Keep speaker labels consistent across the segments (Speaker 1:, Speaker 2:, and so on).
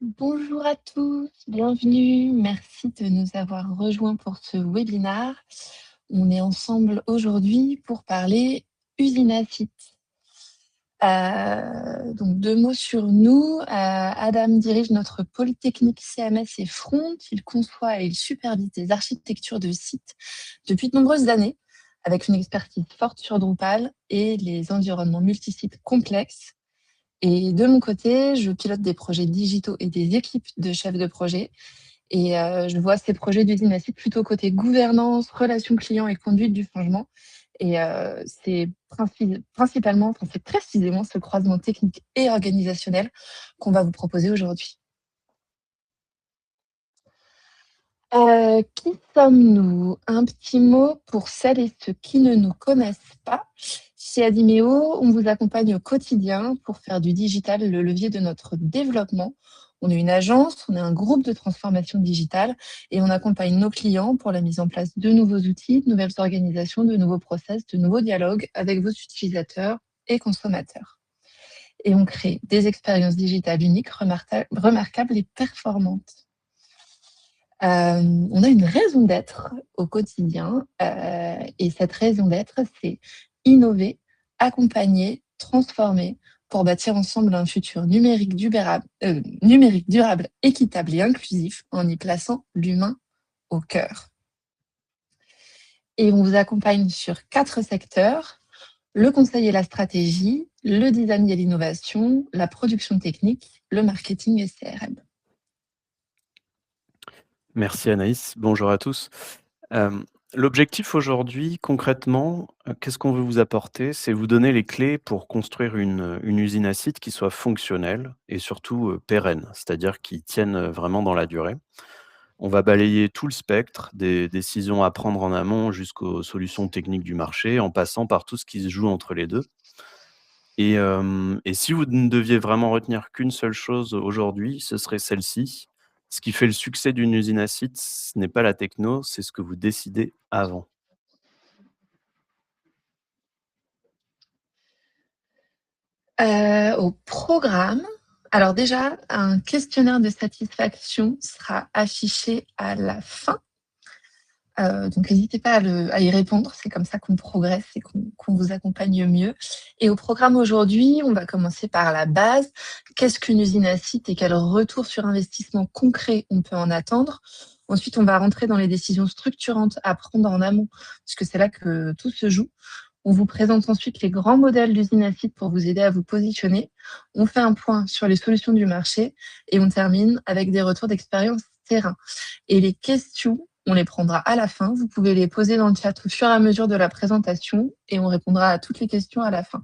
Speaker 1: Bonjour à tous, bienvenue. Merci de nous avoir rejoints pour ce webinaire. On est ensemble aujourd'hui pour parler usine à site. Donc 2 mots sur nous. Adam dirige notre pôle technique CMS et Front. Il conçoit et il supervise des architectures de sites depuis de nombreuses années, avec une expertise forte sur Drupal et les environnements multisites complexes. Et de mon côté, je pilote des projets digitaux et des équipes de chefs de projet. Et je vois ces projets d'usine à site plutôt côté gouvernance, relations clients et conduite du changement. Et c'est principalement, enfin, c'est précisément ce croisement technique et organisationnel qu'on va vous proposer aujourd'hui. Qui sommes-nous? Un petit mot pour celles et ceux qui ne nous connaissent pas. Chez Adimeo, on vous accompagne au quotidien pour faire du digital le levier de notre développement. On est une agence, on est un groupe de transformation digitale et on accompagne nos clients pour la mise en place de nouveaux outils, de nouvelles organisations, de nouveaux process, de nouveaux dialogues avec vos utilisateurs et consommateurs. Et on crée des expériences digitales uniques, remarquables et performantes. On a une raison d'être au quotidien, et cette raison d'être, c'est innover, accompagner, transformer pour bâtir ensemble un futur numérique durable, équitable et inclusif en y plaçant l'humain au cœur. Et on vous accompagne sur 4 secteurs: le conseil et la stratégie, le design et l'innovation, la production technique, le marketing et CRM.
Speaker 2: Merci Anaïs, bonjour à tous. L'objectif aujourd'hui, concrètement, qu'est-ce qu'on veut vous apporter? C'est vous donner les clés pour construire une usine à site qui soit fonctionnelle et surtout, pérenne, c'est-à-dire qui tienne, vraiment dans la durée. On va balayer tout le spectre, des décisions à prendre en amont jusqu'aux solutions techniques du marché, en passant par tout ce qui se joue entre les 2. Et si vous ne deviez vraiment retenir qu'une seule chose aujourd'hui, ce serait celle-ci: ce qui fait le succès d'une usine à site, ce n'est pas la techno, c'est ce que vous décidez avant.
Speaker 1: Au programme, alors déjà, un questionnaire de satisfaction sera affiché à la fin. Donc n'hésitez pas à y répondre, c'est comme ça qu'on progresse et qu'on vous accompagne mieux. Et au programme aujourd'hui, on va commencer par la base. Qu'est-ce qu'une usine à site et quel retour sur investissement concret on peut en attendre? Ensuite, on va rentrer dans les décisions structurantes à prendre en amont, puisque c'est là que tout se joue. On vous présente ensuite les grands modèles d'usine à site pour vous aider à vous positionner. On fait un point sur les solutions du marché et on termine avec des retours d'expérience terrain. Et les questions, on les prendra à la fin. Vous pouvez les poser dans le chat au fur et à mesure de la présentation et on répondra à toutes les questions à la fin.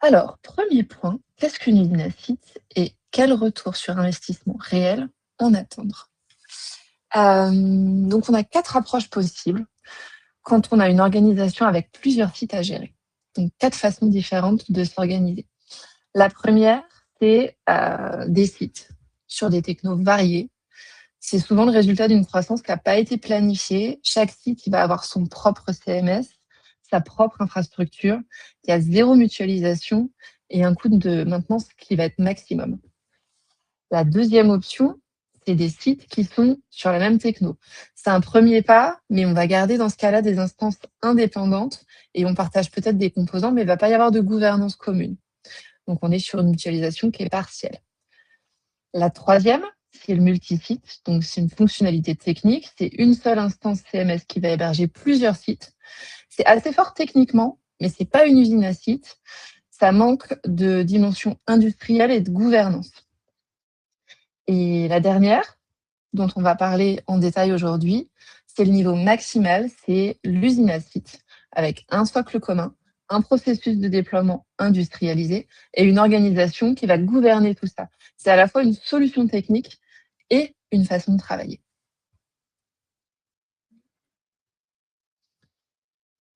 Speaker 1: Alors, premier point, qu'est-ce qu'une usine à site et quel retour sur investissement réel en attendre? Donc, on a 4 approches possibles quand on a une organisation avec plusieurs sites à gérer. Donc, 4 façons différentes de s'organiser. La première, c'est des sites sur des technos variés. C'est souvent le résultat d'une croissance qui n'a pas été planifiée. Chaque site, il va avoir son propre CMS, sa propre infrastructure. Il y a 0 mutualisation et un coût de maintenance qui va être maximum. La deuxième option, c'est des sites qui sont sur la même techno. C'est un premier pas, mais on va garder dans ce cas-là des instances indépendantes et on partage peut-être des composants, mais il ne va pas y avoir de gouvernance commune. Donc, on est sur une mutualisation qui est partielle. La troisième, c'est le multisite. Donc, c'est une fonctionnalité technique. C'est une seule instance CMS qui va héberger plusieurs sites. C'est assez fort techniquement, mais ce n'est pas une usine à sites. Ça manque de dimension industrielle et de gouvernance. Et la dernière, dont on va parler en détail aujourd'hui, c'est le niveau maximal, c'est l'usine à site, avec un socle commun, un processus de déploiement industrialisé et une organisation qui va gouverner tout ça. C'est à la fois une solution technique et une façon de travailler.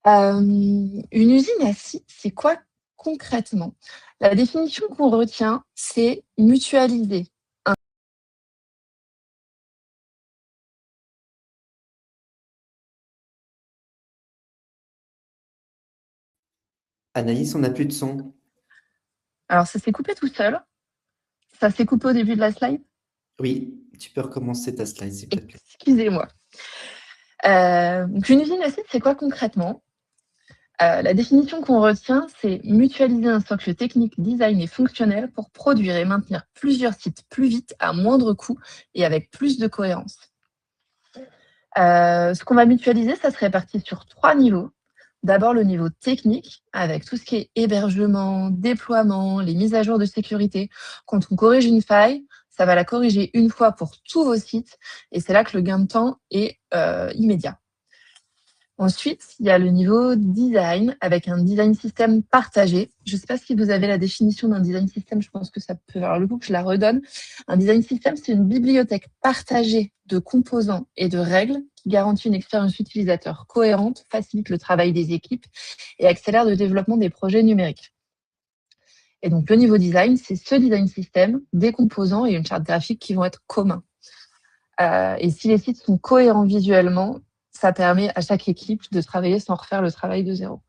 Speaker 1: Une usine à site, c'est quoi concrètement? La définition qu'on retient, c'est mutualiser.
Speaker 3: Anaïs, on n'a plus de son.
Speaker 1: Alors, ça s'est coupé tout seul. Ça s'est coupé au début de la slide?
Speaker 3: Oui, tu peux recommencer ta slide, s'il te plaît.
Speaker 1: Excusez-moi. Donc une usine à site, c'est quoi concrètement? La définition qu'on retient, c'est mutualiser un socle technique, design et fonctionnel pour produire et maintenir plusieurs sites plus vite, à moindre coût et avec plus de cohérence. Ce qu'on va mutualiser, ça se répartit sur 3 niveaux. D'abord, le niveau technique, avec tout ce qui est hébergement, déploiement, les mises à jour de sécurité. Quand on corrige une faille, ça va la corriger une fois pour tous vos sites et c'est là que le gain de temps est immédiat. Ensuite, il y a le niveau design avec un design system partagé. Je ne sais pas si vous avez la définition d'un design system, je pense que ça peut avoir le coup que je la redonne. Un design system, c'est une bibliothèque partagée de composants et de règles qui garantit une expérience utilisateur cohérente, facilite le travail des équipes et accélère le développement des projets numériques. Et donc, le niveau design, c'est ce design system, des composants et une charte graphique qui vont être communs. Et si les sites sont cohérents visuellement, ça permet à chaque équipe de travailler sans refaire le travail de zéro.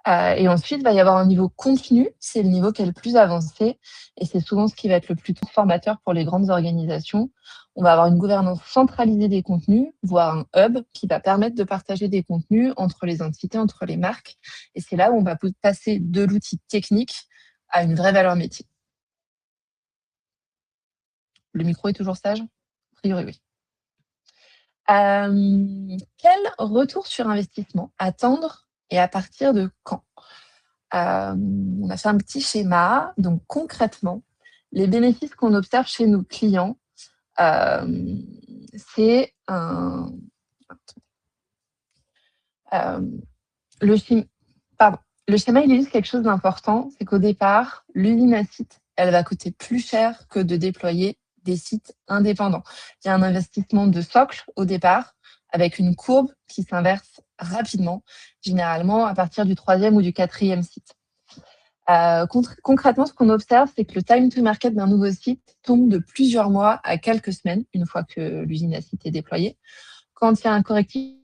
Speaker 1: Et ensuite, il va y avoir un niveau contenu, c'est le niveau qui est le plus avancé, et c'est souvent ce qui va être le plus transformateur pour les grandes organisations. On va avoir une gouvernance centralisée des contenus, voire un hub qui va permettre de partager des contenus entre les entités, entre les marques, et c'est là où on va passer de l'outil technique à une vraie valeur métier. Le micro est toujours sage? A priori, oui. Quel retour sur investissement attendre et à partir de quand? On a fait un petit schéma. Donc concrètement, les bénéfices qu'on observe chez nos clients, c'est le schéma, il illustre quelque chose d'important, c'est qu'au départ, l'usine à site, elle va coûter plus cher que de déployer des sites indépendants. Il y a un investissement de socle au départ, avec une courbe qui s'inverse rapidement, généralement à partir du 3e ou du 4e site. Concrètement, ce qu'on observe, c'est que le time to market d'un nouveau site tombe de plusieurs mois à quelques semaines, une fois que l'usine à site est déployée. Quand il y a un correctif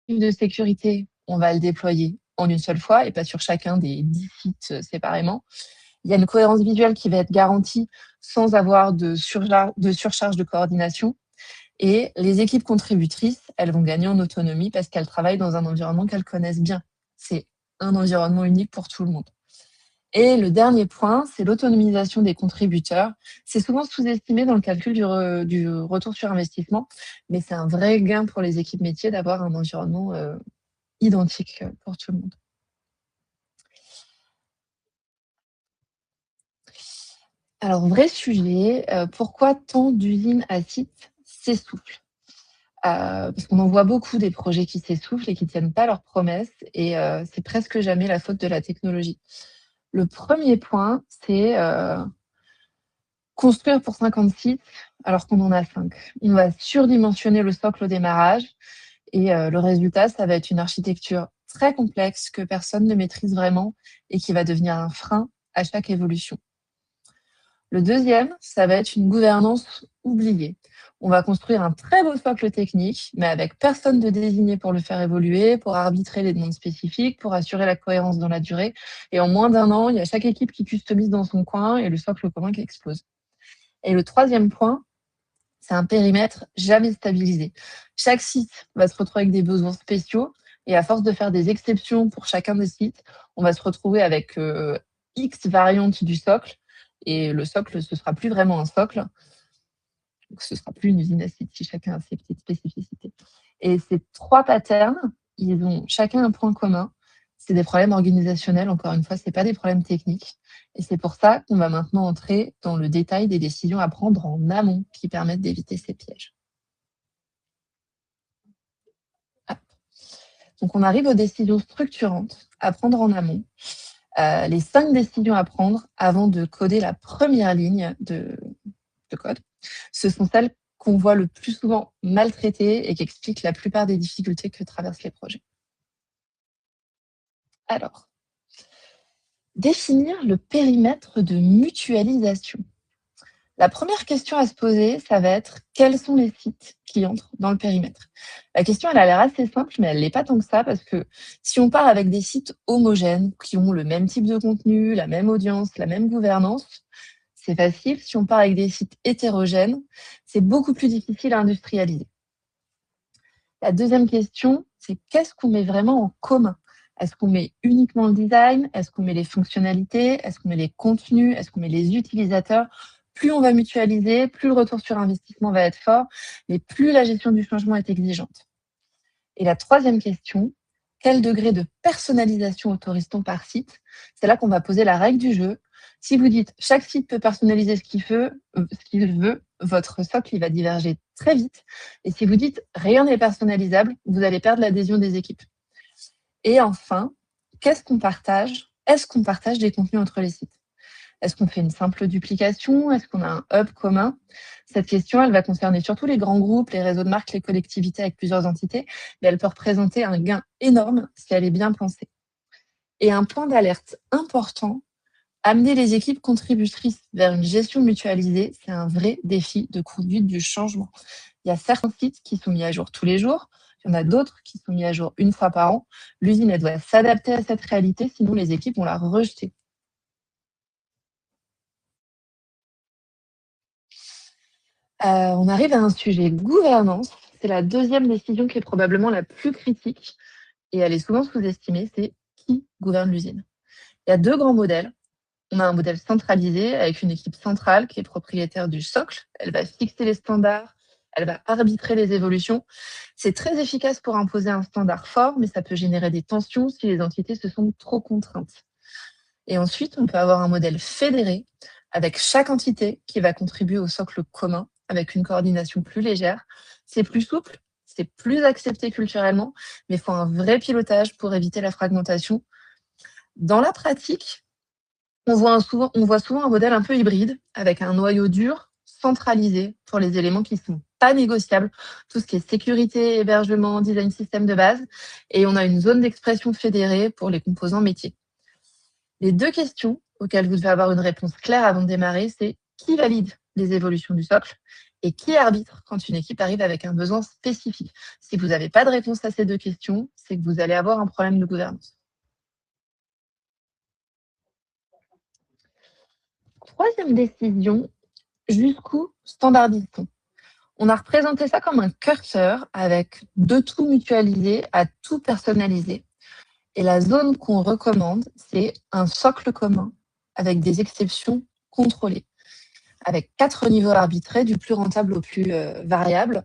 Speaker 1: de sécurité, on va le déployer en une seule fois et pas sur chacun des 10 sites séparément. Il y a une cohérence visuelle qui va être garantie sans avoir de surcharge de coordination. Et les équipes contributrices, elles vont gagner en autonomie parce qu'elles travaillent dans un environnement qu'elles connaissent bien. C'est un environnement unique pour tout le monde. Et le dernier point, c'est l'autonomisation des contributeurs. C'est souvent sous-estimé dans le calcul du retour sur investissement, mais c'est un vrai gain pour les équipes métiers d'avoir un environnement identique pour tout le monde. Alors, vrai sujet, pourquoi tant d'usines à sites s'essoufflent? Parce qu'on en voit beaucoup des projets qui s'essoufflent et qui ne tiennent pas leurs promesses et c'est presque jamais la faute de la technologie. Le premier point, c'est construire pour 50 sites alors qu'on en a 5. On va surdimensionner le socle au démarrage et le résultat, ça va être une architecture très complexe que personne ne maîtrise vraiment et qui va devenir un frein à chaque évolution. Le deuxième, ça va être une gouvernance oubliée. On va construire un très beau socle technique, mais avec personne de désigné pour le faire évoluer, pour arbitrer les demandes spécifiques, pour assurer la cohérence dans la durée. Et en moins d'1 an, il y a chaque équipe qui customise dans son coin et le socle commun qui explose. Et le troisième point, c'est un périmètre jamais stabilisé. Chaque site va se retrouver avec des besoins spéciaux et à force de faire des exceptions pour chacun des sites, on va se retrouver avec X variantes du socle et le socle, ce sera plus vraiment un socle. Donc, ce sera plus une usine à site si chacun a ses petites spécificités. Et ces 3 patterns, ils ont chacun un point commun. C'est des problèmes organisationnels, encore une fois, ce n'est pas des problèmes techniques. Et c'est pour ça qu'on va maintenant entrer dans le détail des décisions à prendre en amont qui permettent d'éviter ces pièges. Donc, on arrive aux décisions structurantes à prendre en amont. Les 5 décisions à prendre avant de coder la première ligne de code. Ce sont celles qu'on voit le plus souvent maltraitées et qui expliquent la plupart des difficultés que traversent les projets. Alors, définir le périmètre de mutualisation. La première question à se poser, ça va être quels sont les sites qui entrent dans le périmètre? La question, elle a l'air assez simple, mais elle ne l'est pas tant que ça, parce que si on part avec des sites homogènes, qui ont le même type de contenu, la même audience, la même gouvernance, c'est facile. Si on part avec des sites hétérogènes, c'est beaucoup plus difficile à industrialiser. La deuxième question, c'est qu'est-ce qu'on met vraiment en commun? Est-ce qu'on met uniquement le design? Est-ce qu'on met les fonctionnalités? Est-ce qu'on met les contenus? Est-ce qu'on met les utilisateurs? Plus on va mutualiser, plus le retour sur investissement va être fort, mais plus la gestion du changement est exigeante. Et la troisième question, quel degré de personnalisation autorise-t-on par site? C'est là qu'on va poser la règle du jeu. Si vous dites chaque site peut personnaliser ce qu'il veut, votre socle il va diverger très vite. Et si vous dites rien n'est personnalisable, vous allez perdre l'adhésion des équipes. Et enfin, qu'est-ce qu'on partage? Est-ce qu'on partage des contenus entre les sites? Est-ce qu'on fait une simple duplication? Est-ce qu'on a un hub commun? Cette question, elle va concerner surtout les grands groupes, les réseaux de marques, les collectivités avec plusieurs entités, mais elle peut représenter un gain énorme si elle est bien pensée. Et un point d'alerte important, amener les équipes contributrices vers une gestion mutualisée, c'est un vrai défi de conduite du changement. Il y a certains sites qui sont mis à jour tous les jours, il y en a d'autres qui sont mis à jour une fois par an. L'usine, elle doit s'adapter à cette réalité, sinon les équipes vont la rejeter. On arrive à un sujet gouvernance. C'est la deuxième décision qui est probablement la plus critique et elle est souvent sous-estimée, c'est qui gouverne l'usine. Il y a deux grands modèles. On a un modèle centralisé avec une équipe centrale qui est propriétaire du socle. Elle va fixer les standards, elle va arbitrer les évolutions. C'est très efficace pour imposer un standard fort, mais ça peut générer des tensions si les entités se sentent trop contraintes. Et ensuite, on peut avoir un modèle fédéré avec chaque entité qui va contribuer au socle commun avec une coordination plus légère. C'est plus souple, c'est plus accepté culturellement, mais il faut un vrai pilotage pour éviter la fragmentation. Dans la pratique, on voit souvent un modèle un peu hybride avec un noyau dur centralisé pour les éléments qui ne sont pas négociables, tout ce qui est sécurité, hébergement, design système de base, et on a une zone d'expression fédérée pour les composants métiers. Les deux questions auxquelles vous devez avoir une réponse claire avant de démarrer, c'est qui valide les évolutions du socle et qui arbitre quand une équipe arrive avec un besoin spécifique. Si vous n'avez pas de réponse à ces deux questions, c'est que vous allez avoir un problème de gouvernance. Troisième décision, jusqu'où standardise-t-on? On a représenté ça comme un curseur avec de tout mutualisé à tout personnalisé. Et la zone qu'on recommande, c'est un socle commun avec des exceptions contrôlées, avec 4 niveaux arbitrés, du plus rentable au plus variable.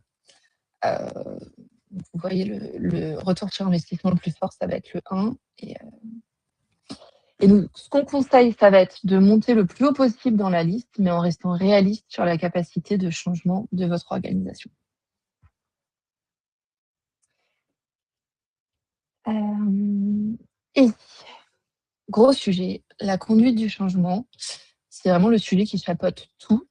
Speaker 1: Vous voyez, le retour sur investissement le plus fort, ça va être le 1. Et nous, ce qu'on conseille, ça va être de monter le plus haut possible dans la liste, mais en restant réaliste sur la capacité de changement de votre organisation. Et gros sujet, la conduite du changement, c'est vraiment le sujet qui chapeaute tout.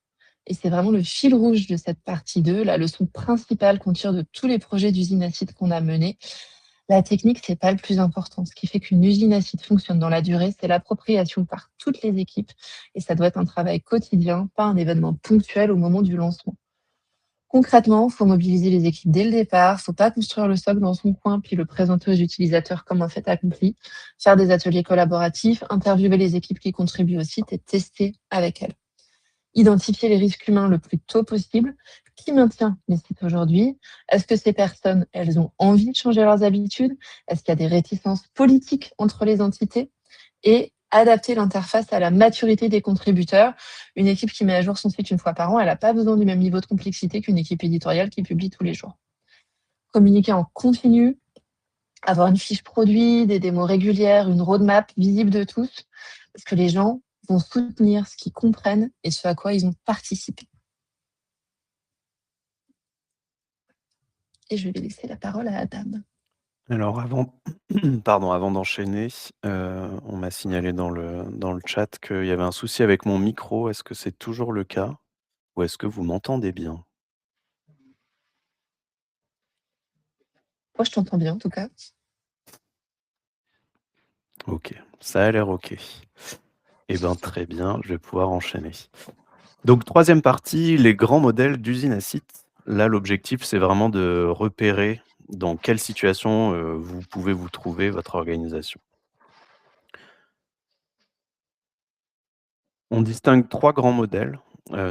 Speaker 1: Et c'est vraiment le fil rouge de cette partie 2, la leçon principale qu'on tire de tous les projets d'usine acide qu'on a menés. La technique, c'est pas le plus important. Ce qui fait qu'une usine acide fonctionne dans la durée, c'est l'appropriation par toutes les équipes. Et ça doit être un travail quotidien, pas un événement ponctuel au moment du lancement. Concrètement, il faut mobiliser les équipes dès le départ, il ne faut pas construire le socle dans son coin puis le présenter aux utilisateurs comme un fait accompli, faire des ateliers collaboratifs, interviewer les équipes qui contribuent au site et tester avec elles. Identifier les risques humains le plus tôt possible. Qui maintient les sites aujourd'hui? Est-ce que ces personnes, elles ont envie de changer leurs habitudes? Est-ce qu'il y a des réticences politiques entre les entités? Et adapter l'interface à la maturité des contributeurs. Une équipe qui met à jour son site une fois par an, elle n'a pas besoin du même niveau de complexité qu'une équipe éditoriale qui publie tous les jours. Communiquer en continu, avoir une fiche produit, des démos régulières, une roadmap visible de tous, parce que les gens vont soutenir ce qu'ils comprennent et ce à quoi ils ont participé. Et je vais laisser la parole à Adam.
Speaker 2: Alors avant avant d'enchaîner, on m'a signalé dans le chat qu'il y avait un souci avec mon micro. Est-ce que c'est toujours le cas? Ou est-ce que vous m'entendez bien?
Speaker 1: Moi, je t'entends bien, en tout cas.
Speaker 2: OK, ça a l'air OK. Eh ben, très bien, je vais pouvoir enchaîner. Donc 3e partie, les grands modèles d'usine à site. Là, l'objectif, c'est vraiment de repérer dans quelle situation, vous pouvez vous trouver, votre organisation. On distingue 3 grands modèles,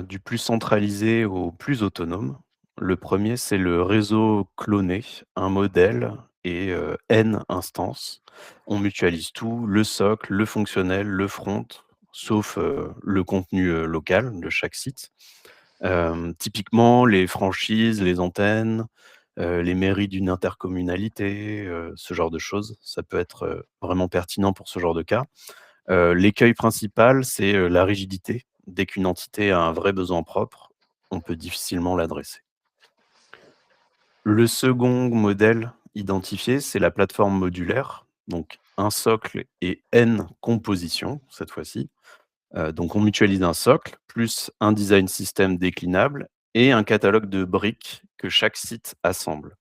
Speaker 2: du plus centralisé au plus autonome. Le premier, c'est le réseau cloné, un modèle et N instances. On mutualise tout, le socle, le fonctionnel, le front, sauf, le contenu, local de chaque site. Typiquement, les franchises, les antennes, les mairies d'une intercommunalité, ce genre de choses. Ça peut être, vraiment pertinent pour ce genre de cas. L'écueil principal, c'est, la rigidité. Dès qu'une entité a un vrai besoin propre, on peut difficilement l'adresser. Le second modèle identifié, c'est la plateforme modulaire, donc un socle et N compositions cette fois-ci. Donc on mutualise un socle, plus un design system déclinable et un catalogue de briques que chaque site assemble.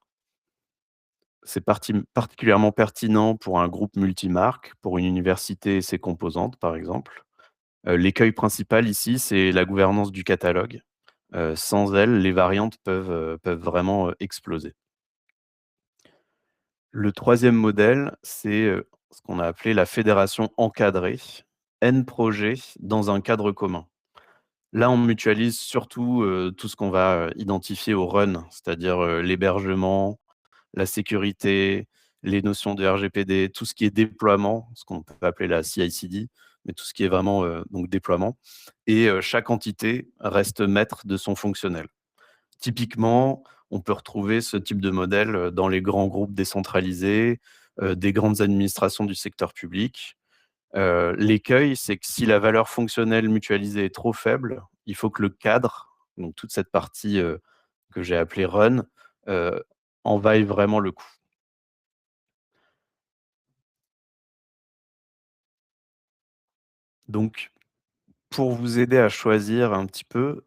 Speaker 2: C'est particulièrement pertinent pour un groupe multimarque, pour une université et ses composantes, par exemple. L'écueil principal ici, c'est la gouvernance du catalogue. Sans elle, les variantes peuvent vraiment, exploser. Le troisième modèle, c'est, ce qu'on a appelé la fédération encadrée, N projets dans un cadre commun. Là, on mutualise surtout, tout ce qu'on va, identifier au run, c'est-à-dire, l'hébergement, la sécurité, les notions de RGPD, tout ce qui est déploiement, ce qu'on peut appeler la CI/CD, mais tout ce qui est vraiment, donc déploiement et chaque entité reste maître de son fonctionnel. Typiquement, on peut retrouver ce type de modèle, dans les grands groupes décentralisés, des grandes administrations du secteur public. L'écueil, c'est que si la valeur fonctionnelle mutualisée est trop faible, il faut que le cadre, donc toute cette partie, que j'ai appelée run, heu, en vaille vraiment le coup. Donc pour vous aider à choisir un petit peu,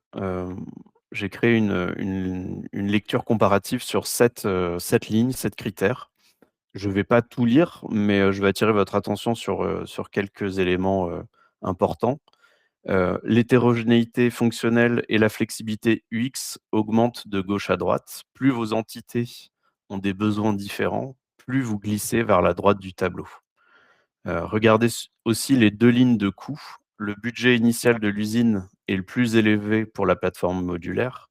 Speaker 2: j'ai créé une lecture comparative sur 7 lignes, 7 critères. Je ne vais pas tout lire, mais je vais attirer votre attention sur quelques éléments, importants. L'hétérogénéité fonctionnelle et la flexibilité UX augmentent de gauche à droite. Plus vos entités ont des besoins différents, plus vous glissez vers la droite du tableau. Regardez aussi les 2 lignes de coût. Le budget initial de l'usine est le plus élevé pour la plateforme modulaire.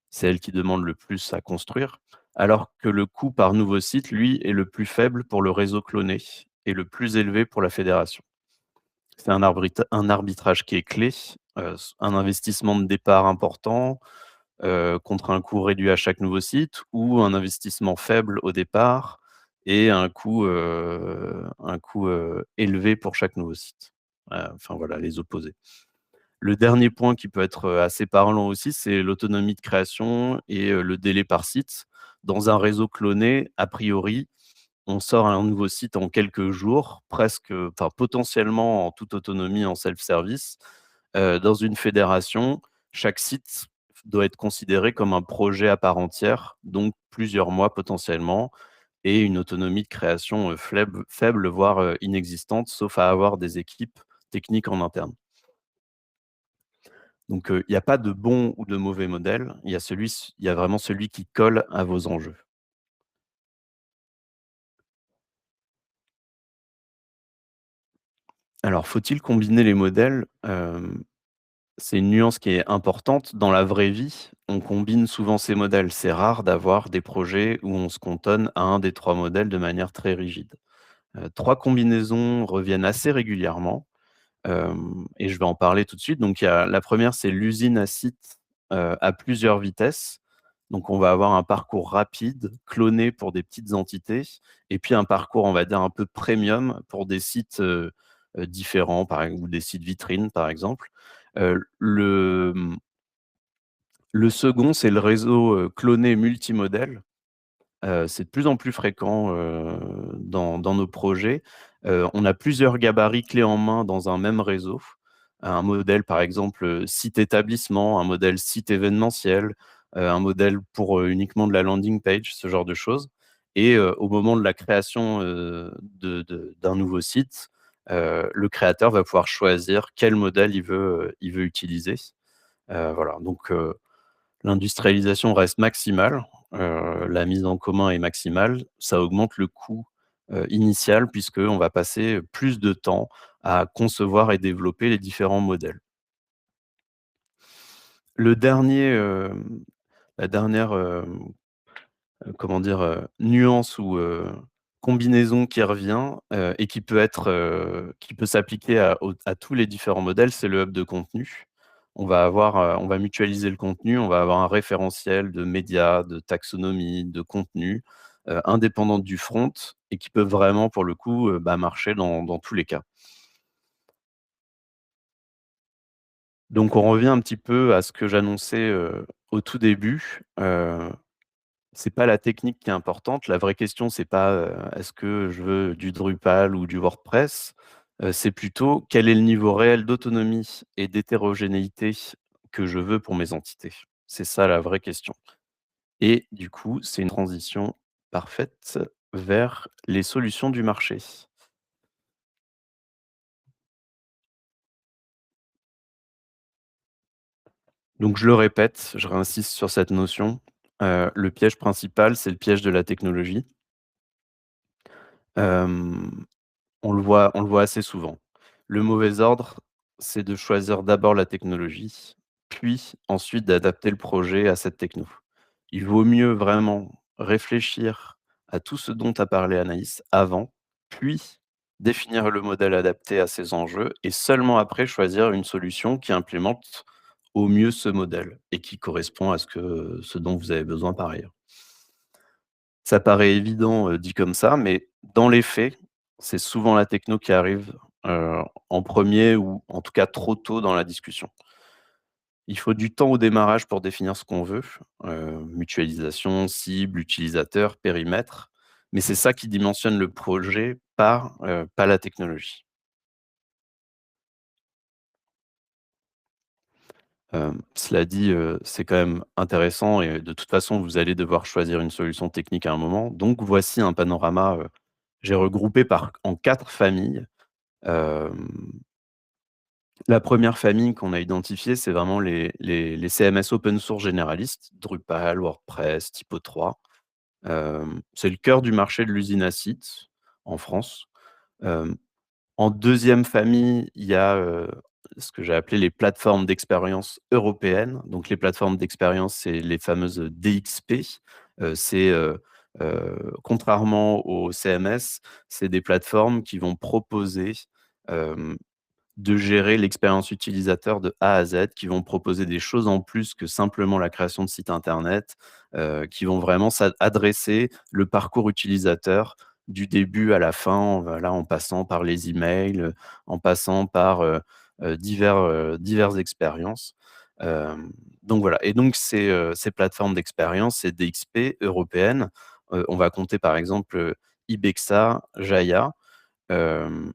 Speaker 2: C'est elle qui demande le plus à construire, alors que le coût par nouveau site, lui, est le plus faible pour le réseau cloné et le plus élevé pour la fédération. C'est un arbitrage qui est clé, un investissement de départ important, contre un coût réduit à chaque nouveau site ou un investissement faible au départ et un coût, élevé pour chaque nouveau site. Enfin voilà, les opposés. Le dernier point qui peut être, assez parlant aussi, c'est l'autonomie de création et le délai par site. Dans un réseau cloné, a priori, on sort un nouveau site en quelques jours, presque, enfin potentiellement en toute autonomie, en self-service. Dans une fédération, chaque site doit être considéré comme un projet à part entière, donc plusieurs mois potentiellement et une autonomie de création, faible, voire, inexistante, sauf à avoir des équipes techniques en interne. Donc, il n'y a pas de bon ou de mauvais modèle, il y a vraiment celui qui colle à vos enjeux. Alors, faut-il combiner les modèles? C'est une nuance qui est importante. Dans la vraie vie, on combine souvent ces modèles. C'est rare d'avoir des projets où on se cantonne à un des 3 modèles de manière très rigide. 3 combinaisons reviennent assez régulièrement, et je vais en parler tout de suite. Donc il y a la première, c'est l'usine à site, à plusieurs vitesses. Donc on va avoir un parcours rapide, cloné pour des petites entités et puis un parcours, on va dire, un peu premium pour des sites, différents, ou des sites vitrines, par exemple. Le second, c'est le réseau, cloné multimodèle. C'est de plus en plus fréquent, dans nos projets. On a plusieurs gabarits clés en main dans un même réseau. Un modèle, par exemple, site établissement, un modèle site événementiel, un modèle pour, uniquement de la landing page, ce genre de choses et au moment de la création, d'un nouveau site, le créateur va pouvoir choisir quel modèle il veut utiliser. Voilà, donc l'industrialisation reste maximale, la mise en commun est maximale. Ça augmente le coût, initial puisqu'on va passer plus de temps à concevoir et développer les différents modèles. Le dernier, la dernière, comment dire? Nuance ou, combinaison qui revient, et qui peut s'appliquer à tous les différents modèles, c'est le hub de contenu. On va mutualiser le contenu, on va avoir un référentiel de médias, de taxonomie, de contenu, indépendant du front et qui peut vraiment pour le coup, marcher dans tous les cas. Donc on revient un petit peu à ce que j'annonçais, au tout début. C'est pas la technique qui est importante. La vraie question, c'est pas, est-ce que je veux du Drupal ou du WordPress? C'est plutôt quel est le niveau réel d'autonomie et d'hétérogénéité que je veux pour mes entités? C'est ça la vraie question et du coup, c'est une transition parfaite vers les solutions du marché. Donc je le répète, je réinsiste sur cette notion, le piège principal, c'est le piège de la technologie. Hem on le voit assez souvent. Le mauvais ordre, c'est de choisir d'abord la technologie, puis ensuite d'adapter le projet à cette techno. Il vaut mieux vraiment réfléchir à tout ce dont a parlé Anaïs avant, puis définir le modèle adapté à ces enjeux et seulement après choisir une solution qui implémente au mieux ce modèle et qui correspond à ce dont vous avez besoin par ailleurs. Ça paraît évident, dit comme ça, mais dans les faits, c'est souvent la techno qui arrive, en premier ou en tout cas trop tôt dans la discussion. Il faut du temps au démarrage pour définir ce qu'on veut, mutualisation, cible, utilisateur, périmètre, mais c'est ça qui dimensionne le projet, pas la technologie. Cela dit, c'est quand même intéressant et de toute façon, vous allez devoir choisir une solution technique à un moment. Donc voici un panorama, j'ai regroupé en 4 familles. Hem, la première famille qu'on a identifiée, c'est vraiment les CMS open source généralistes, Drupal, WordPress, Typo3. C'est le cœur du marché de l'usine à sites en France. Hem, en deuxième famille, il y a, ce que j'ai appelé les plateformes d'expérience européennes. Donc les plateformes d'expérience, c'est les fameuses DXP. Contrairement aux CMS, c'est des plateformes qui vont proposer, hem de gérer l'expérience utilisateur de A à Z, qui vont proposer des choses en plus que simplement la création de sites internet, qui vont vraiment adresser le parcours utilisateur du début à la fin, voilà, en passant par les emails, en passant par, diverses expériences. Hem, donc voilà et donc ces plateformes d'expérience, ces DXP européennes, on va compter par exemple, Ibexa, Jaya. hem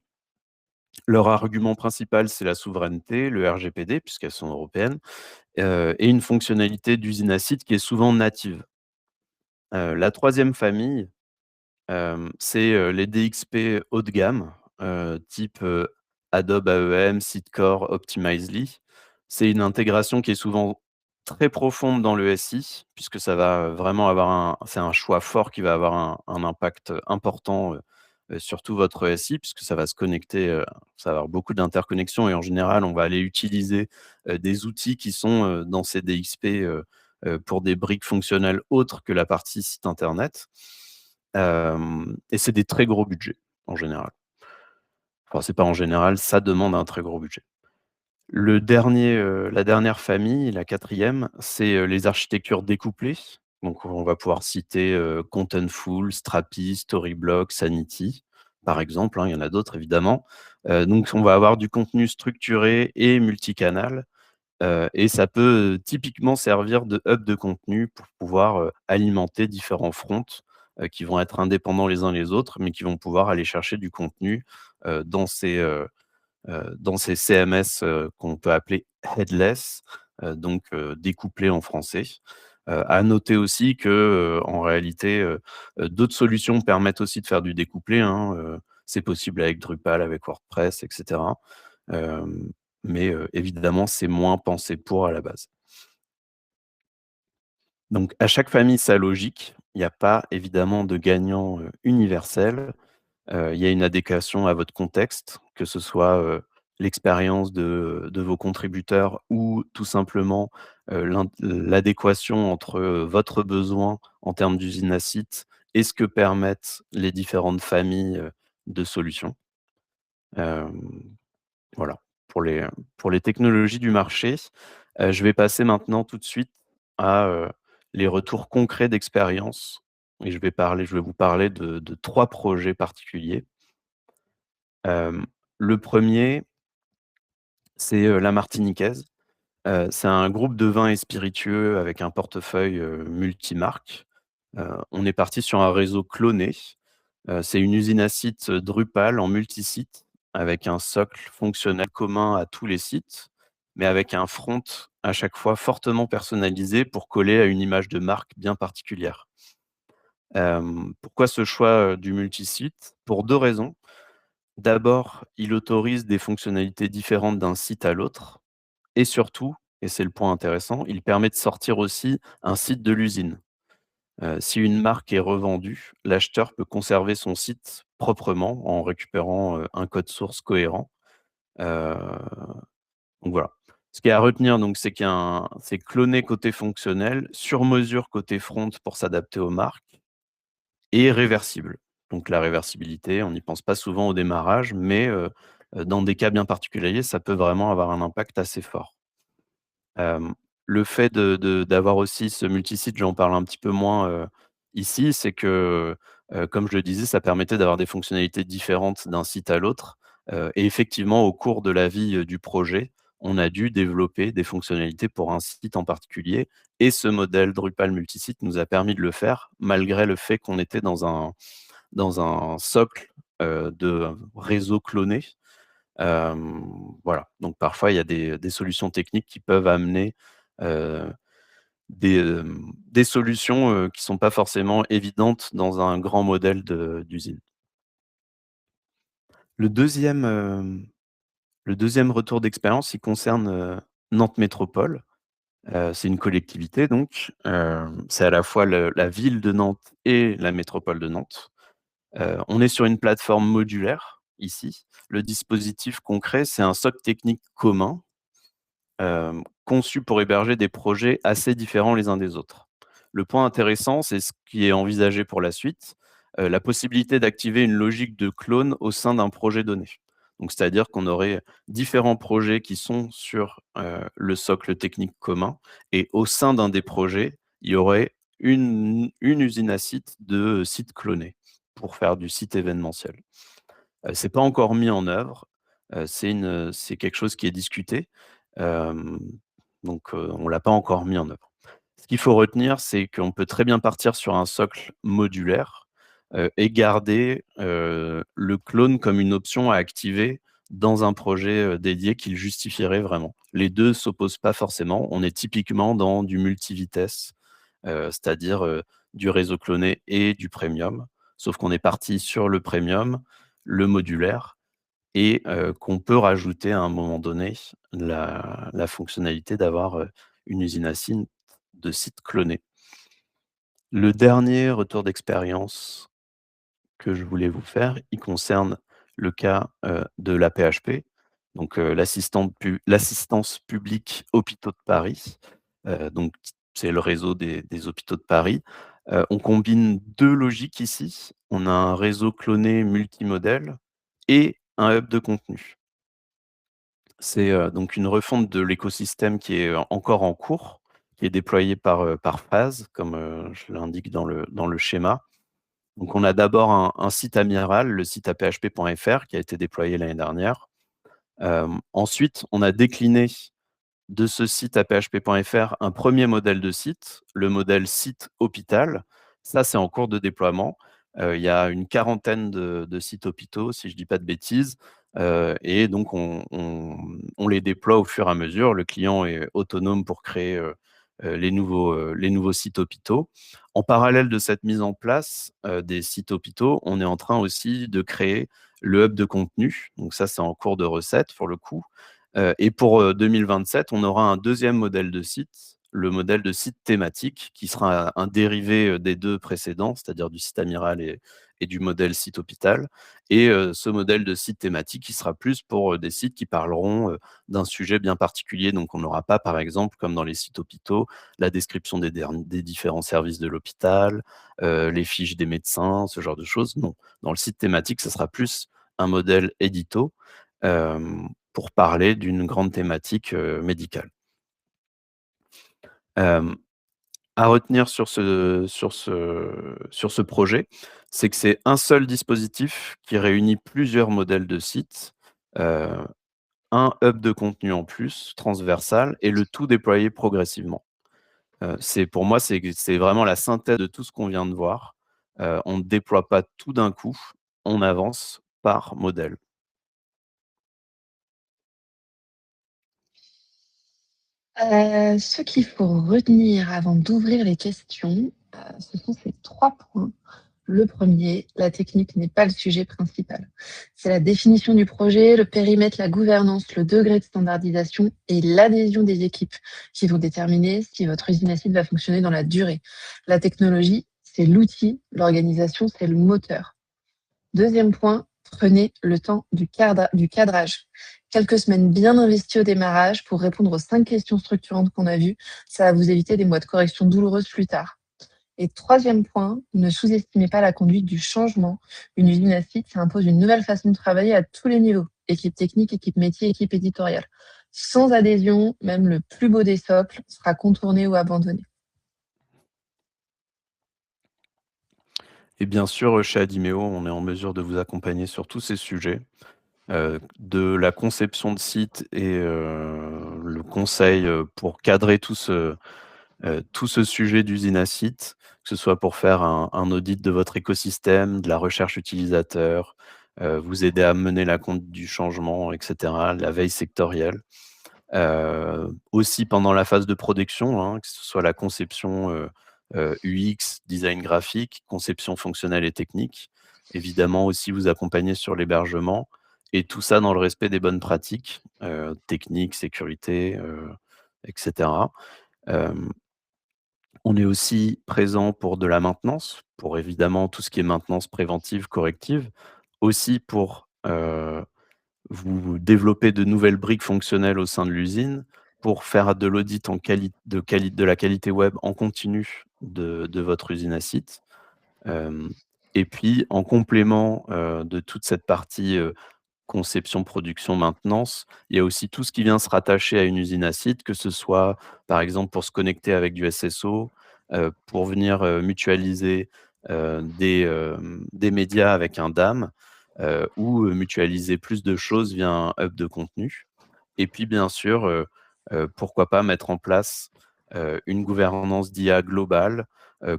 Speaker 2: Leur argument principal, c'est la souveraineté, le RGPD, puisqu'elles sont européennes, et une fonctionnalité d'usine à site qui est souvent native. La troisième famille, c'est, les DXP haut de gamme, type, Adobe AEM, Sitecore, Optimizely. C'est une intégration qui est souvent très profonde dans le SI, puisque ça va, vraiment avoir c'est un choix fort qui va avoir un impact, important, sur tout votre SI, puisque ça va se connecter, ça va avoir beaucoup d'interconnexions et en général, on va aller utiliser, des outils qui sont, dans ces DXP, pour des briques fonctionnelles autres que la partie site internet. Et c'est des très gros budgets, en général. Enfin, c'est pas en général, ça demande un très gros budget. La dernière famille, la quatrième, c'est, les architectures découplées. Donc on va pouvoir citer, Contentful, Strapi, Storyblock, Sanity, par exemple, hein, il y en a d'autres évidemment. Donc on va avoir du contenu structuré et multicanal. Et ça peut, typiquement servir de hub de contenu pour pouvoir, alimenter différents fronts, qui vont être indépendants les uns les autres, mais qui vont pouvoir aller chercher du contenu, dans ces CMS, qu'on peut appeler headless, donc découplés en français. À noter aussi que, en réalité, d'autres solutions permettent aussi de faire du découplé, hein, c'est possible avec Drupal, avec WordPress et cetera. Hem, mais évidemment, c'est moins pensé pour à la base. Donc à chaque famille sa logique. Il n'y a pas évidemment de gagnant, universel. Il y a une adéquation à votre contexte, que ce soit, l'expérience de vos contributeurs ou tout simplement l'adéquation entre votre besoin en termes d'usine à site et ce que permettent les différentes familles de solutions. Voilà, pour les technologies du marché. Je vais passer maintenant tout de suite à les retours concrets d'expérience et je vais vous parler de 3 projets particuliers. Le premier, c'est La Martiniquaise. C'est un groupe de vins et spiritueux avec un portefeuille multimarques. On est parti sur un réseau cloné. C'est une usine à site Drupal en multisite avec un socle fonctionnel commun à tous les sites, mais avec un front à chaque fois fortement personnalisé pour coller à une image de marque bien particulière. Pourquoi ce choix du multisite? Pour 2 raisons. D'abord, il autorise des fonctionnalités différentes d'un site à l'autre et surtout, et c'est le point intéressant, il permet de sortir aussi un site de l'usine. Si une marque est revendue, l'acheteur peut conserver son site proprement en récupérant, un code source cohérent. Heu, donc voilà. Ce qui est à retenir donc, c'est cloné côté fonctionnel, sur mesure côté front pour s'adapter aux marques et réversible. Donc la réversibilité, on n'y pense pas souvent au démarrage, mais dans des cas bien particuliers, ça peut vraiment avoir un impact assez fort. Hem, le fait d'avoir aussi ce multisite, j'en parle un petit peu moins, ici, c'est que, comme je le disais, ça permettait d'avoir des fonctionnalités différentes d'un site à l'autre, et effectivement, au cours de la vie, du projet, on a dû développer des fonctionnalités pour un site en particulier et ce modèle Drupal multisite nous a permis de le faire, malgré le fait qu'on était dans un socle, de réseau cloné. Voilà, donc parfois il y a des solutions techniques qui peuvent amener, heu, des solutions, qui sont pas forcément évidentes dans un grand modèle d'usine. Le deuxième, le 2e retour d'expérience, il concerne, Nantes Métropole. C'est une collectivité donc, c'est à la fois la ville de Nantes et la métropole de Nantes. On est sur une plateforme modulaire ici. Le dispositif concret, c'est un socle technique commun conçus pour héberger des projets assez différents les uns des autres. Le point intéressant, c'est ce qui est envisagé pour la suite, la possibilité d'activer une logique de clone au sein d'un projet donné. Donc, c'est-à-dire qu'on aurait différents projets qui sont sur le socle technique commun et au sein d'un des projets, il y aurait une usine à site de sites clonés pour faire du site événementiel. C'est pas encore mis en œuvre, c'est quelque chose qui est discuté, hem, donc on l'a pas encore mis en œuvre. Ce qu'il faut retenir, c'est qu'on peut très bien partir sur un socle modulaire, et garder, le clone comme une option à activer dans un projet, dédié qui le justifierait vraiment. Les 2 s'opposent pas forcément. On est typiquement dans du multivitesse, c'est-à-dire, du réseau cloné et du premium. Sauf qu'on est parti sur le premium, le modulaire et qu'on peut rajouter à un moment donné la fonctionnalité d'avoir, une usine à site de site cloné. Le dernier retour d'expérience que je voulais vous faire, il concerne le cas, de l'AP-HP, donc l'assistance publique hôpitaux de Paris, donc c'est le réseau des hôpitaux de Paris. On combine 2 logiques ici. On a un réseau cloné multimodèle et un hub de contenu. C'est, donc une refonte de l'écosystème qui est encore en cours, qui est déployé par phase, comme, je l'indique dans le schéma. Donc on a d'abord un site amiral, le site aphp.fr qui a été déployé l'année dernière. Ensuite, on a décliné de ce site aphp.fr un premier modèle de site, le modèle site hôpital. Ça, c'est en cours de déploiement. Il y a une quarantaine de sites hôpitaux, si je ne dis pas de bêtises, et donc on les déploie au fur et à mesure. Le client est autonome pour créer, les nouveaux sites hôpitaux. En parallèle de cette mise en place, des sites hôpitaux, on est en train aussi de créer le hub de contenu. Donc ça, c'est en cours de recette pour le coup. Et pour 2027, on aura un deuxième modèle de site, le modèle de site thématique qui sera un dérivé des deux précédents, c'est-à-dire du site amiral et du modèle site hôpital. Et ce modèle de site thématique qui sera plus pour des sites qui parleront d'un sujet bien particulier. Donc, on n'aura pas, par exemple, comme dans les sites hôpitaux, la description des différents services de l'hôpital, les fiches des médecins, ce genre de choses. Non, dans le site thématique, ce sera plus un modèle édito pour parler d'une grande thématique médicale. À retenir sur ce projet, c'est que c'est un seul dispositif qui réunit plusieurs modèles de sites, un hub de contenu en plus, transversal, et le tout déployé progressivement. Pour moi, c'est vraiment la synthèse de tout ce qu'on vient de voir. On ne déploie pas tout d'un coup, on avance par modèle.
Speaker 1: Ce qu'il faut retenir avant d'ouvrir les questions, ce sont ces 3 points. Le premier, la technique n'est pas le sujet principal. C'est la définition du projet, le périmètre, la gouvernance, le degré de standardisation et l'adhésion des équipes qui vont déterminer si votre usine à site va fonctionner dans la durée. La technologie, c'est l'outil, l'organisation, c'est le moteur. Deuxième point, prenez le temps du cadrage. Quelques semaines bien investies au démarrage pour répondre aux 5 questions structurantes qu'on a vues, ça va vous éviter des mois de correction douloureuses plus tard. Et troisième point, ne sous-estimez pas la conduite du changement. Une usine à site, ça impose une nouvelle façon de travailler à tous les niveaux, équipe technique, équipe métier, équipe éditoriale. Sans adhésion, même le plus beau des socles sera contourné ou abandonné.
Speaker 2: Et bien sûr, chez Adimeo, on est en mesure de vous accompagner sur tous ces sujets, de la conception de site et le conseil pour cadrer tout ce sujet d'usine à site, que ce soit pour faire un audit de votre écosystème, de la recherche utilisateur, vous aider à mener la conduite du changement, etc., la veille sectorielle. Aussi pendant la phase de production, hein, que ce soit la conception UX, design graphique, conception fonctionnelle et technique. Évidemment aussi vous accompagner sur l'hébergement et tout ça dans le respect des bonnes pratiques, techniques, sécurité, etc. On est aussi présent pour de la maintenance, pour évidemment tout ce qui est maintenance préventive, corrective, aussi pour vous développez de nouvelles briques fonctionnelles au sein de l'usine pour faire de l'audit de la qualité web en continu de votre usine à site. Et puis en complément, de toute cette partie, conception, production, maintenance, il y a aussi tout ce qui vient se rattacher à une usine à site, que ce soit, par exemple, pour se connecter avec du SSO, pour venir, mutualiser, des médias avec un DAM, ou mutualiser plus de choses via un hub de contenu. Et puis bien sûr, pourquoi pas mettre en place, une gouvernance d'IA globale,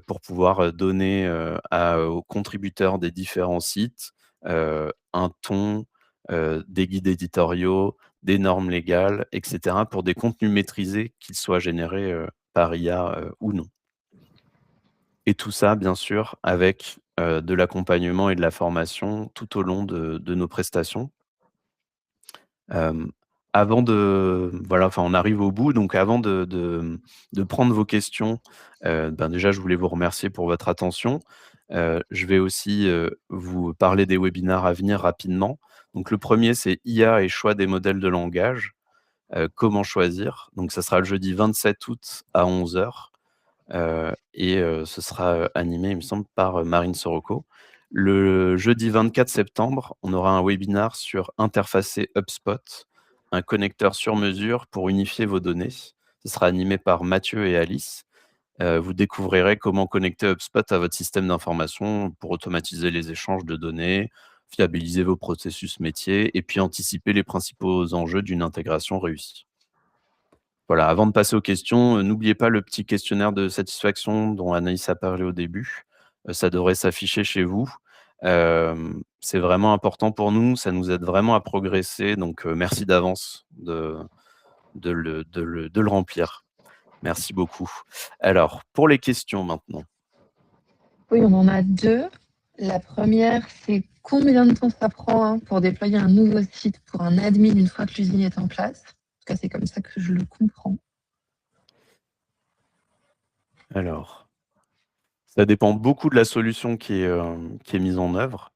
Speaker 2: pour pouvoir, donner, aux contributeurs des différents sites, un ton, des guides éditoriaux, des normes légales, et cetera, pour des contenus maîtrisés, qu'ils soient générés, par IA, ou non. Et tout ça, bien sûr, avec, de l'accompagnement et de la formation tout au long de nos prestations. Hem, Avant voilà, enfin, on arrive au bout, donc avant de prendre vos questions, déjà, je voulais vous remercier pour votre attention. Je vais aussi, vous parler des webinaires à venir rapidement. Donc le premier, c'est IA et choix des modèles de langage, comment choisir? Donc ça sera le jeudi 27 août à 11h. Ce sera, animé, il me semble, par, Marine Sorocco. Le jeudi 24 septembre, on aura un webinar sur interfacer HubSpot, un connecteur sur mesure pour unifier vos données. Ce sera animé par Mathieu et Alice. Vous découvrirez comment connecter HubSpot à votre système d'information pour automatiser les échanges de données, fiabiliser vos processus métiers et puis anticiper les principaux enjeux d'une intégration réussie. Voilà, avant de passer aux questions, n'oubliez pas le petit questionnaire de satisfaction dont Anaïs a parlé au début. Ça devrait s'afficher chez vous. C'est vraiment important pour nous, ça nous aide vraiment à progresser, donc merci d'avance de le remplir. Merci beaucoup. Alors, pour les questions maintenant.
Speaker 1: Oui, on en a 2. La première, c'est combien de temps ça prend pour déployer un nouveau site pour un admin une fois que l'usine est en place? En tout cas, c'est comme ça que je le comprends.
Speaker 2: Alors, ça dépend beaucoup de la solution qui est mise en œuvre.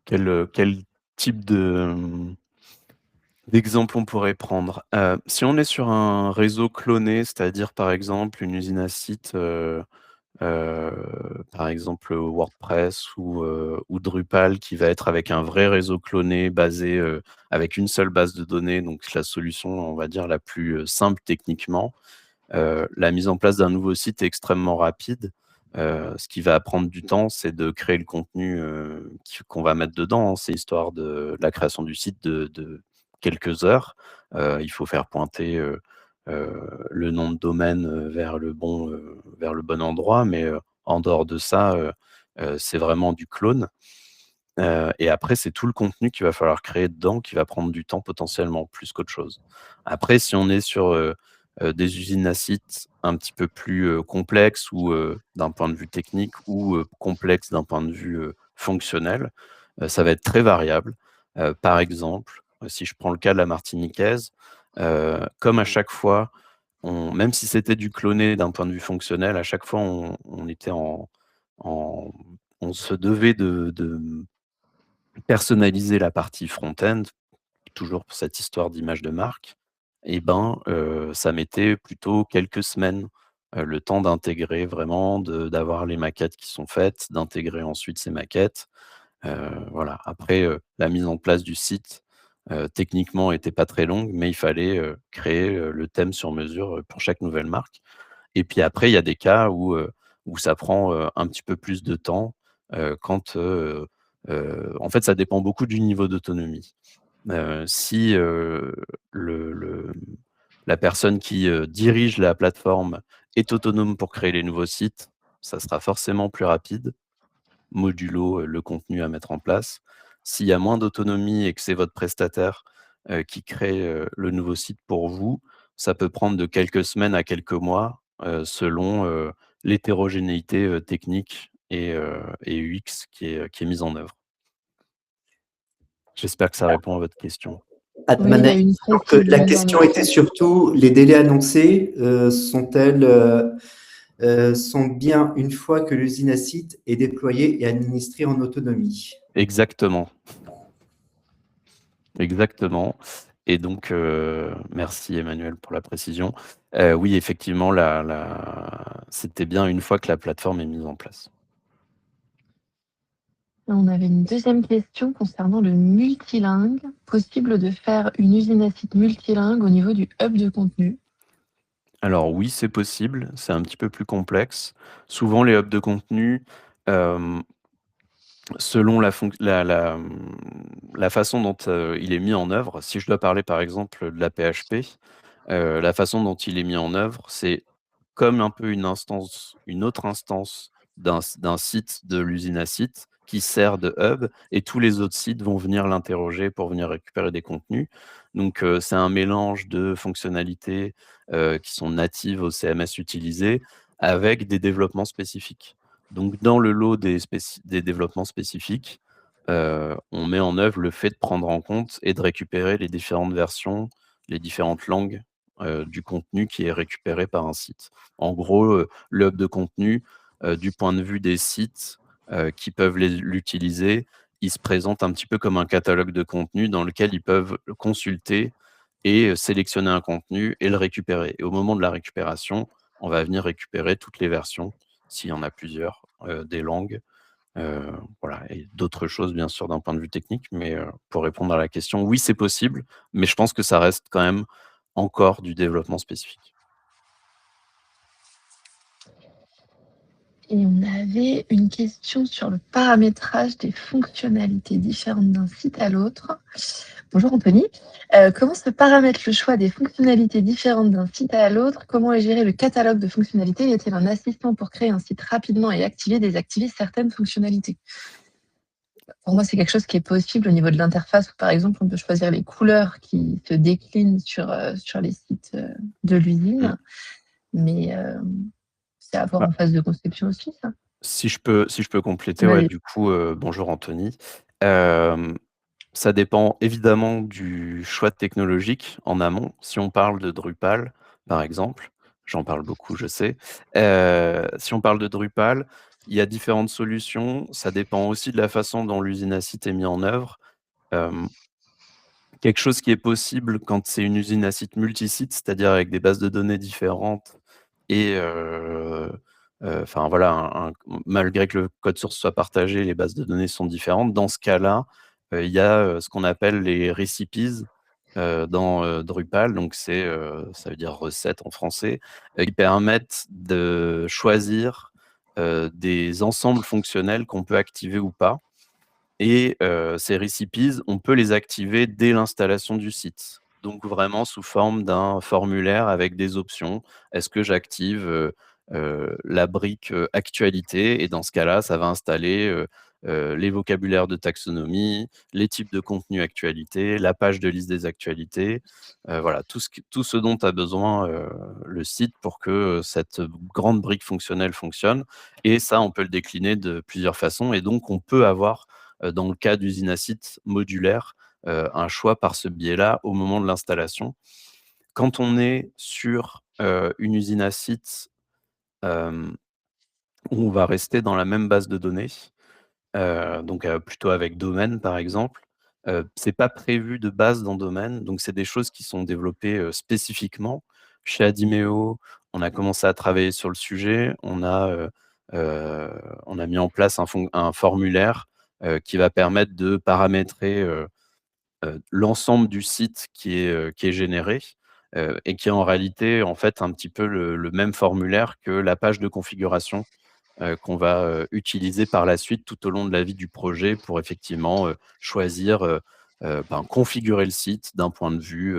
Speaker 2: Quel type d'exemple on pourrait prendre? Si on est sur un réseau cloné, c'est-à-dire, par exemple, une usine à site, heu, par exemple, WordPress ou Drupal qui va être avec un vrai réseau cloné basé, avec une seule base de données, donc la solution, on va dire, la plus, simple techniquement. La mise en place d'un nouveau site est extrêmement rapide. Ce qui va prendre du temps, c'est de créer le contenu, qu'on va mettre dedans, hein. C'est histoire de la création du site de quelques heures. Il faut faire pointer, le nom de domaine, vers le bon endroit, mais, en dehors de ça, c'est vraiment du clone. Et après, c'est tout le contenu qu'il va falloir créer dedans qui va prendre du temps potentiellement, plus qu'autre chose. Après, si on est sur, des usines à sites un petit peu plus, complexes ou, d'un point de vue technique ou, complexes d'un point de vue, fonctionnel, ça va être très variable. Par exemple, si je prends le cas de la martiniquaise, comme à chaque fois, même si c'était du cloné d'un point de vue fonctionnel, à chaque fois on était en on se devait de personnaliser la partie front-end, toujours pour cette histoire d'image de marque, et ben, ça mettait plutôt quelques semaines, le temps d'intégrer vraiment, d'avoir les maquettes qui sont faites, d'intégrer ensuite ces maquettes. Voilà. Après, la mise en place du site, techniquement était pas très longue, mais il fallait, créer, le thème sur mesure, pour chaque nouvelle marque. Et puis après, il y a des cas où ça prend, un petit peu plus de temps, quand, en fait, ça dépend beaucoup du niveau d'autonomie. Si, le la personne qui, dirige la plateforme est autonome pour créer les nouveaux sites, ça sera forcément plus rapide, modulo, le contenu à mettre en place. S'il y a moins d'autonomie et que c'est votre prestataire, qui crée, le nouveau site pour vous, ça peut prendre de quelques semaines à quelques mois, selon, l'hétérogénéité, technique et UX qui est mise en œuvre. J'espère que ça répond à votre question.
Speaker 1: Oui, il y a
Speaker 3: Manaïs,
Speaker 1: une
Speaker 3: donc, la
Speaker 1: précision dans
Speaker 3: question
Speaker 1: le
Speaker 3: était
Speaker 1: chat.
Speaker 3: surtout les délais annoncés, sont bien une fois que l'usine à site est déployée et administrée en autonomie?
Speaker 2: Exactement. Exactement. Et donc, merci Emmanuel pour la précision. Oui, effectivement, c'était bien une fois que la plateforme est mise en place.
Speaker 1: On avait une deuxième question concernant le multilingue. Possible de faire une usine à site multilingue au niveau du hub de contenu?
Speaker 2: Alors oui, c'est possible, c'est un petit peu plus complexe. Souvent les hubs de contenu, hem, selon la façon dont, il est mis en œuvre, si je dois parler par exemple de la PHP, la façon dont il est mis en œuvre, c'est comme un peu une autre instance d'un site de l'usine à sites qui sert de hub, et tous les autres sites vont venir l'interroger pour venir récupérer des contenus. Donc, c'est un mélange de fonctionnalités, qui sont natives au CMS utilisé avec des développements spécifiques. Donc dans le lot des développements spécifiques, on met en œuvre le fait de prendre en compte et de récupérer les différentes versions, les différentes langues, du contenu qui est récupéré par un site. En gros, le hub de contenu, du point de vue des sites, qui peuvent l'utiliser, il se présente un petit peu comme un catalogue de contenu dans lequel ils peuvent le consulter et sélectionner un contenu et le récupérer. Et au moment de la récupération, on va venir récupérer toutes les versions, s'il y en a plusieurs, des langues, voilà, et d'autres choses bien sûr d'un point de vue technique. Mais, pour répondre à la question, oui, c'est possible, mais je pense que ça reste quand même encore du développement spécifique.
Speaker 1: Et on avait une question sur le paramétrage des fonctionnalités différentes d'un site à l'autre. Bonjour Anthony. Comment se paramètre le choix des fonctionnalités différentes d'un site à l'autre? Comment est géré le catalogue de fonctionnalités? Y a-t-il un assistant pour créer un site rapidement et désactiver certaines fonctionnalités? Pour moi, c'est quelque chose qui est possible au niveau de l'interface, où par exemple, on peut choisir les couleurs qui se déclinent sur les sites de l'usine.
Speaker 2: Mmh.
Speaker 1: Mais c'est à voir
Speaker 2: Bah,
Speaker 1: en phase de conception aussi, ça.
Speaker 2: si je peux compléter, ouais,
Speaker 1: Ouais.
Speaker 2: du coup, bonjour Anthony. Ça dépend évidemment du choix technologique en amont. Si on parle de Drupal, par exemple. J'en parle beaucoup, je sais. Si on parle de Drupal, il y a différentes solutions. Ça dépend aussi de la façon dont l'usine à site est mise en œuvre. Quelque chose qui est possible quand c'est une usine à site multisite, c'est-à-dire avec des bases de données différentes et enfin voilà, malgré que le code source soit partagé, les bases de données sont différentes. Dans ce cas-là, il y a, ce qu'on appelle les recipes, dans, Drupal. Donc ça veut dire recette en français, qui permettent de choisir, des ensembles fonctionnels qu'on peut activer ou pas. Et ces recipes, on peut les activer dès l'installation du site. Donc vraiment sous forme d'un formulaire avec des options. Est-ce que j'active, la brique, actualité? Et dans ce cas-là, ça va installer, les vocabulaires de taxonomie, les types de contenu actualité, la page de liste des actualités, voilà, tout ce dont a besoin, le site pour que, cette grande brique fonctionnelle fonctionne. Et ça, on peut le décliner de plusieurs façons et donc on peut avoir, dans le cas d'usine à site modulaire, un choix par ce biais-là au moment de l'installation. Quand on est sur, une usine à site, hem, où on va rester dans la même base de données, donc plutôt avec domaine par exemple, c'est pas prévu de base dans domaine, donc c'est des choses qui sont développées, spécifiquement. Chez Adimeo, on a commencé à travailler sur le sujet, on a mis en place un formulaire, qui va permettre de paramétrer, l'ensemble du site qui est généré, et qui est en réalité, en fait, un petit peu le même formulaire que la page de configuration, qu'on va, utiliser par la suite tout au long de la vie du projet pour effectivement, choisir, configurer le site d'un point de vue,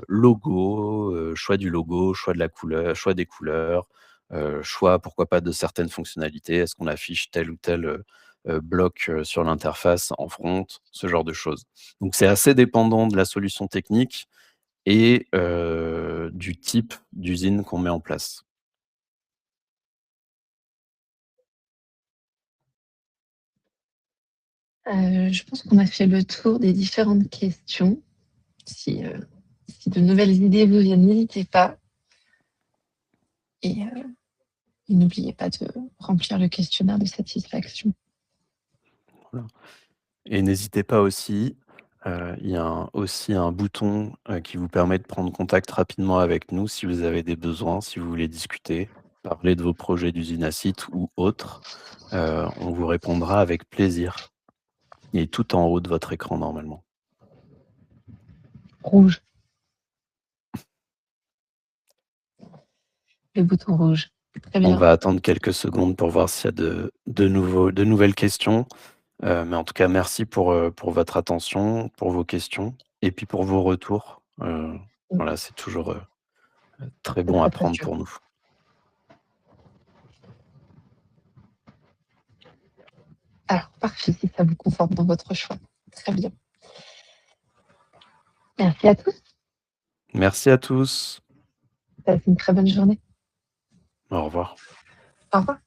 Speaker 2: logo, choix du logo, choix de la couleur, choix des couleurs, choix pourquoi pas de certaines fonctionnalités. Est-ce qu'on affiche tel ou tel, bloc, sur l'interface en front? Ce genre de choses. Donc c'est assez dépendant de la solution technique et du type d'usine qu'on met en place.
Speaker 1: Je pense qu'on a fait le tour des différentes questions. Si de nouvelles idées vous viennent, n'hésitez pas. Et n'oubliez pas de remplir le questionnaire de satisfaction.
Speaker 2: Voilà. Et n'hésitez pas aussi, il y a aussi un bouton, qui vous permet de prendre contact rapidement avec nous si vous avez des besoins, si vous voulez discuter, parler de vos projets d'usine à site ou autres. On vous répondra avec plaisir. Il est tout en haut de votre écran normalement.
Speaker 1: Rouge. Le bouton rouge. Très bien.
Speaker 2: On va attendre quelques secondes pour voir s'il y a de nouvelles questions. Mais en tout cas, merci pour votre attention, pour vos questions et puis pour vos retours. Voilà, c'est toujours, très
Speaker 1: C'est
Speaker 2: bon à
Speaker 1: très
Speaker 2: prendre
Speaker 1: précieux.
Speaker 2: pour nous.
Speaker 1: Alors, parfait, si ça vous conforte dans votre choix. Très bien. Merci à tous.
Speaker 2: Merci à tous.
Speaker 1: Passez une très bonne journée.
Speaker 2: Au revoir.
Speaker 1: Au revoir.